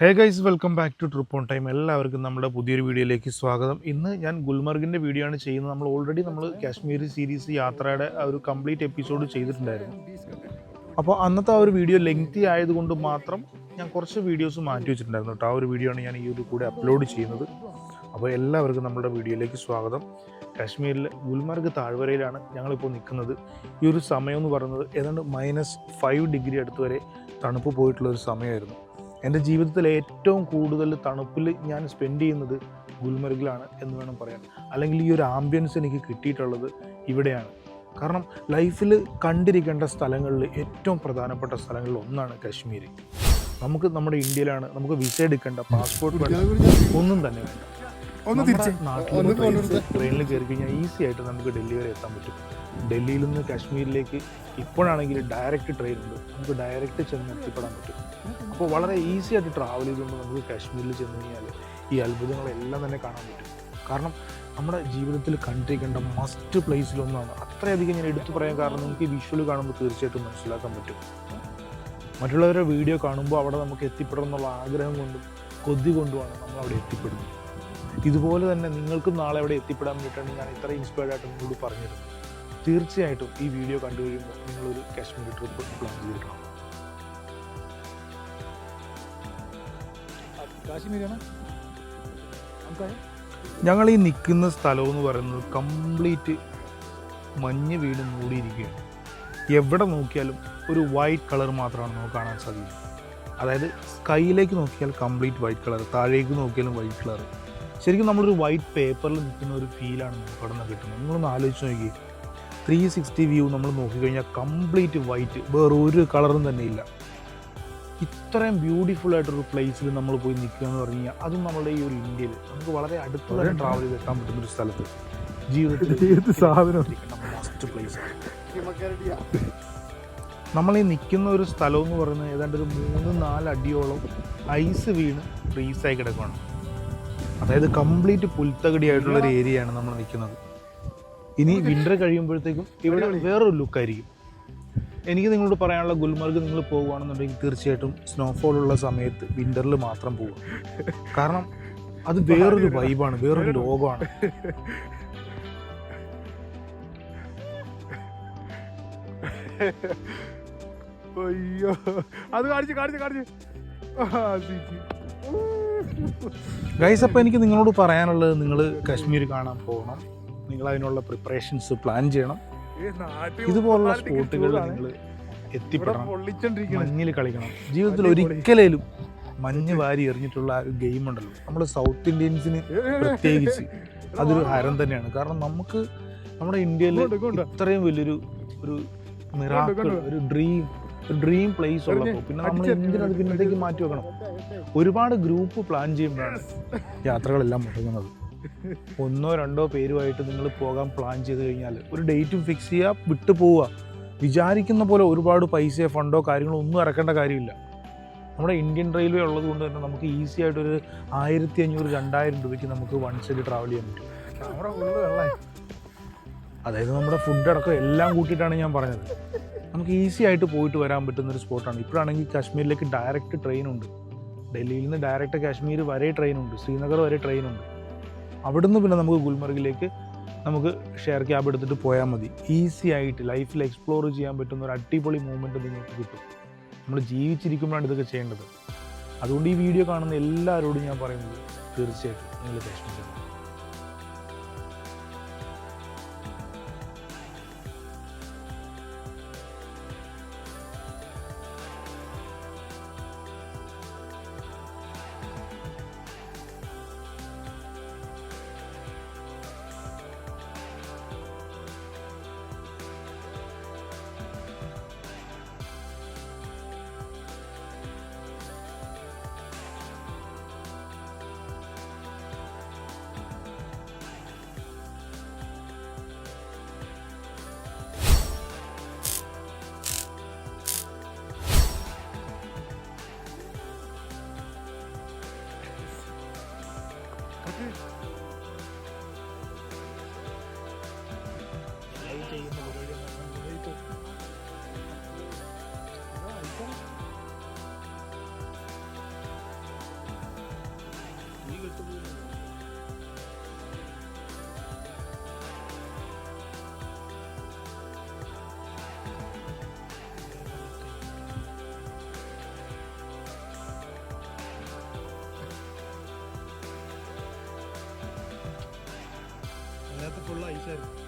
Hey guys, welcome back to trip on time. എല്ലാവർക്കും നമ്മുടെ പുതിയൊരു വീഡിയോയിലേക്ക് സ്വാഗതം. ഇന്ന് ഞാൻ ഗുൽമർഗിൻ്റെ വീഡിയോ ആണ് ചെയ്യുന്നത്. നമ്മൾ കാശ്മീർ സീരീസ് യാത്രയുടെ ഒരു കംപ്ലീറ്റ് എപ്പിസോഡ് ചെയ്തിട്ടുണ്ടായിരുന്നു. അപ്പോൾ അന്നത്തെ ആ ഒരു വീഡിയോ ലെങ്തി ആയതുകൊണ്ട് മാത്രം ഞാൻ കുറച്ച് വീഡിയോസ് മാറ്റി വെച്ചിട്ടുണ്ടായിരുന്നു കേട്ടോ. ആ ഒരു വീഡിയോ ആണ് ഞാൻ ഈ ഒരു കൂടെ അപ്ലോഡ് ചെയ്യുന്നത്. അപ്പോൾ എല്ലാവർക്കും നമ്മുടെ വീഡിയോയിലേക്ക് സ്വാഗതം. കാശ്മീരിലെ ഗുൽമർഗ് താഴ്വരയിലാണ് ഞങ്ങളിപ്പോൾ നിൽക്കുന്നത്. ഈ ഒരു സമയം എന്ന് പറയുന്നത് ഏതാണ്ട് -5 ഡിഗ്രി അടുത്ത് വരെ തണുപ്പ് പോയിട്ടുള്ളൊരു സമയമായിരുന്നു. എൻ്റെ ജീവിതത്തിൽ ഏറ്റവും കൂടുതൽ തണുപ്പിൽ ഞാൻ സ്പെൻഡ് ചെയ്യുന്നത് ഗുൽമർഗിലാണ് എന്ന് വേണം പറയാൻ. അല്ലെങ്കിൽ ഈ ഒരു ആംബിയൻസ് എനിക്ക് കിട്ടിയിട്ടുള്ളത് ഇവിടെയാണ്. കാരണം ലൈഫിൽ കണ്ടിരിക്കേണ്ട സ്ഥലങ്ങളിൽ ഏറ്റവും പ്രധാനപ്പെട്ട സ്ഥലങ്ങളിൽ ഒന്നാണ് കാശ്മീർ. നമുക്ക് നമ്മുടെ ഇന്ത്യയിലാണ്, നമുക്ക് വിസ എടുക്കേണ്ട, പാസ്പോർട്ട് വേണ്ട, ഒന്നും തന്നെ വേണ്ട. നാട്ടിൽ ട്രെയിനിൽ കയറി കഴിഞ്ഞാൽ ഈസി ആയിട്ട് നമുക്ക് ഡൽഹി വരെ എത്താൻ പറ്റും. ഡൽഹിയിൽ നിന്ന് കാശ്മീരിലേക്ക് ഇപ്പോഴാണെങ്കിൽ ഡയറക്റ്റ് ട്രെയിൻ ഉണ്ട്, നമുക്ക് ഡയറക്റ്റ് ചെന്ന് എത്തിപ്പെടാൻ പറ്റും. അപ്പോൾ വളരെ ഈസി ആയിട്ട് ട്രാവൽ ചെയ്തുകൊണ്ട് നമുക്ക് കാശ്മീരിൽ ചെന്ന് കഴിഞ്ഞാൽ ഈ അത്ഭുതങ്ങളെല്ലാം തന്നെ കാണാൻ പറ്റും. കാരണം നമ്മുടെ ജീവിതത്തിൽ കണ്ടിരിക്കേണ്ട മസ്റ്റ് പ്ലേസിലൊന്നാണ്. അത്രയധികം ഞാൻ എടുത്തു പറയാൻ കാരണം നമുക്ക് ഈ വിഷ്വൽ കാണുമ്പോൾ തീർച്ചയായിട്ടും മനസ്സിലാക്കാൻ പറ്റും. മറ്റുള്ളവരുടെ വീഡിയോ കാണുമ്പോൾ അവിടെ നമുക്ക് എത്തിപ്പെടണം എന്നുള്ള ആഗ്രഹം കൊണ്ടും കൊതി കൊണ്ടുമാണ് നമ്മൾ അവിടെ എത്തിപ്പെടുന്നത്. ഇതുപോലെ തന്നെ നിങ്ങൾക്കും നാളെ അവിടെ എത്തിപ്പെടാൻ വേണ്ടിയിട്ടാണ് ഞാൻ ഇത്ര ഇൻസ്പയർഡ് ആയിട്ട് നിങ്ങളോട് പറഞ്ഞിരുന്നത്. തീർച്ചയായിട്ടും ഈ വീഡിയോ കണ്ടു കഴിയുമ്പോൾ നിങ്ങളൊരു കാശ്മീർ ട്രിപ്പ് പ്ലാൻ ചെയ്തിരിക്കണം. ഞങ്ങൾ ഈ നിൽക്കുന്ന സ്ഥലം എന്ന് പറയുന്നത് കംപ്ലീറ്റ് മഞ്ഞ് വീട് മൂടിയിരിക്കുകയാണ്. എവിടെ നോക്കിയാലും ഒരു വൈറ്റ് കളർ മാത്രമാണ് നമുക്ക് കാണാൻ സാധിക്കുന്നത്. അതായത് സ്കൈയിലേക്ക് നോക്കിയാൽ കംപ്ലീറ്റ് വൈറ്റ് കളർ, താഴേക്ക് നോക്കിയാലും വൈറ്റ് കളർ. ശരിക്കും നമ്മളൊരു വൈറ്റ് പേപ്പറിൽ നിൽക്കുന്ന ഒരു ഫീലാണ് നമുക്ക് അവിടെ നിന്ന് കിട്ടുന്നത്. നിങ്ങളൊന്ന് ആലോചിച്ച് നോക്കി, 360 വ്യൂ നമ്മൾ നോക്കിക്കഴിഞ്ഞാൽ കംപ്ലീറ്റ് വൈറ്റ്, വേറെ ഒരു കളറും തന്നെ ഇല്ല. ഇത്രയും ബ്യൂട്ടിഫുൾ ആയിട്ടൊരു പ്ലേസിൽ നമ്മൾ പോയി നിൽക്കുക എന്ന് പറഞ്ഞു കഴിഞ്ഞാൽ അതും നമ്മുടെ ഈ ഒരു ഇന്ത്യയിൽ നമുക്ക് വളരെ അടുത്ത് തന്നെ ട്രാവൽ ചെയ്ത് എത്താൻ പറ്റുന്നൊരു സ്ഥലത്ത് ജീവിതത്തിൽ മസ്റ്റ് പ്ലേസ്. നമ്മൾ ഈ നിൽക്കുന്ന ഒരു സ്ഥലം എന്ന് പറയുന്നത് ഏതാണ്ട് ഒരു 3-4 അടിയോളം ഐസ് വീണ് ഫ്രീസായി കിടക്കുകയാണ്. അതായത് കംപ്ലീറ്റ് പുൽത്തകടിയായിട്ടുള്ളൊരു ഏരിയയാണ് നമ്മൾ നിൽക്കുന്നത്. ഇനി വിൻ്റർ കഴിയുമ്പോഴത്തേക്കും ഇവിടെ വേറൊരു ലുക്കായിരിക്കും. എനിക്ക് നിങ്ങളോട് പറയാനുള്ള, ഗുൽമർഗ് നിങ്ങൾ പോകുകയാണെന്നുണ്ടെങ്കിൽ തീർച്ചയായിട്ടും സ്നോഫോൾ ഉള്ള സമയത്ത് വിൻ്ററിൽ മാത്രം പോകുക. കാരണം അത് വേറൊരു വൈബാണ്, വേറൊരു ലോകമാണ്. അയ്യോ, അത് കാണിച്ചു ഗൈസ്. അപ്പോൾ എനിക്ക് നിങ്ങളോട് പറയാനുള്ളത്, നിങ്ങൾ കാശ്മീർ കാണാൻ പോകണം, നിങ്ങൾ അതിനുള്ള പ്രിപ്പറേഷൻസ് പ്ലാൻ ചെയ്യണം. ഇതുപോലുള്ള സ്പോട്ടുകളിൽ നിങ്ങൾ എത്തിപ്പെടണം, മഞ്ഞിൽ കളിക്കണം. ജീവിതത്തിൽ ഒരിക്കലും മഞ്ഞ് വാരി എറിഞ്ഞിട്ടുള്ള ആ ഒരു ഗെയിം ഉണ്ടല്ലോ, നമ്മുടെ സൗത്ത് ഇന്ത്യൻസിന് പ്രത്യേകിച്ച് അതൊരു ഹരം തന്നെയാണ്. കാരണം നമുക്ക് നമ്മുടെ ഇന്ത്യയിൽ ഇത്രയും വലിയൊരു മിറാക്കിൾ, ഒരു ഡ്രീം പ്ലേസ് ഉള്ളപ്പോൾ പിന്നെ നമ്മൾ എന്തിനത് പിന്നത്തേക്ക് മാറ്റി വെക്കണം. ഒരുപാട് ഗ്രൂപ്പ് പ്ലാൻ ചെയ്യുമ്പോഴാണ് യാത്രകളെല്ലാം മുടങ്ങുന്നത്. 1-2 പേരുമായിട്ട് നിങ്ങൾ പോകാൻ പ്ലാൻ ചെയ്ത് കഴിഞ്ഞാൽ ഒരു ഡേറ്റും ഫിക്സ് ചെയ്യുക, വിട്ടു പോവുക. വിചാരിക്കുന്ന പോലെ ഒരുപാട് പൈസയോ ഫണ്ടോ കാര്യങ്ങളോ ഒന്നും ഇറക്കേണ്ട കാര്യമില്ല. നമ്മുടെ ഇന്ത്യൻ റെയിൽവേ ഉള്ളത് കൊണ്ട് തന്നെ നമുക്ക് ഈസി ആയിട്ടൊരു 1500-2000 രൂപയ്ക്ക് നമുക്ക് വൺ സൈഡ് ട്രാവൽ ചെയ്യാൻ പറ്റും. നമ്മുടെ ഫുള്ള് വെള്ളമായി, അതായത് നമ്മുടെ ഫുഡ് അടക്കം എല്ലാം കൂട്ടിയിട്ടാണ് ഞാൻ പറഞ്ഞത്. നമുക്ക് ഈസി ആയിട്ട് പോയിട്ട് വരാൻ പറ്റുന്നൊരു സ്പോട്ടാണ്. ഇപ്പോഴാണെങ്കിൽ കാശ്മീരിലേക്ക് ഡയറക്റ്റ് ട്രെയിനുണ്ട്. ഡൽഹിയിൽ നിന്ന് ഡയറക്റ്റ് കാശ്മീർ വരെ ട്രെയിനുണ്ട്, ശ്രീനഗർ വരെ ട്രെയിനുണ്ട്. അവിടുന്ന് പിന്നെ നമുക്ക് ഗുൽമർഗിലേക്ക് നമുക്ക് ഷെയർ ക്യാബ് എടുത്തിട്ട് പോയാൽ മതി. ഈസി ആയിട്ട് ലൈഫിൽ എക്സ്പ്ലോർ ചെയ്യാൻ പറ്റുന്ന ഒരു അടിപൊളി മൂവ്മെൻറ്റ് നിങ്ങൾക്ക് കിട്ടും. നമ്മൾ ജീവിച്ചിരിക്കുമ്പോഴാണ് ഇതൊക്കെ ചെയ്യേണ്ടത്. അതുകൊണ്ട് ഈ വീഡിയോ കാണുന്ന എല്ലാവരോടും ഞാൻ പറയുന്നത്, തീർച്ചയായിട്ടും നിങ്ങൾ കാശ്മീർ ഫുൾ ഐസായിരുന്നു.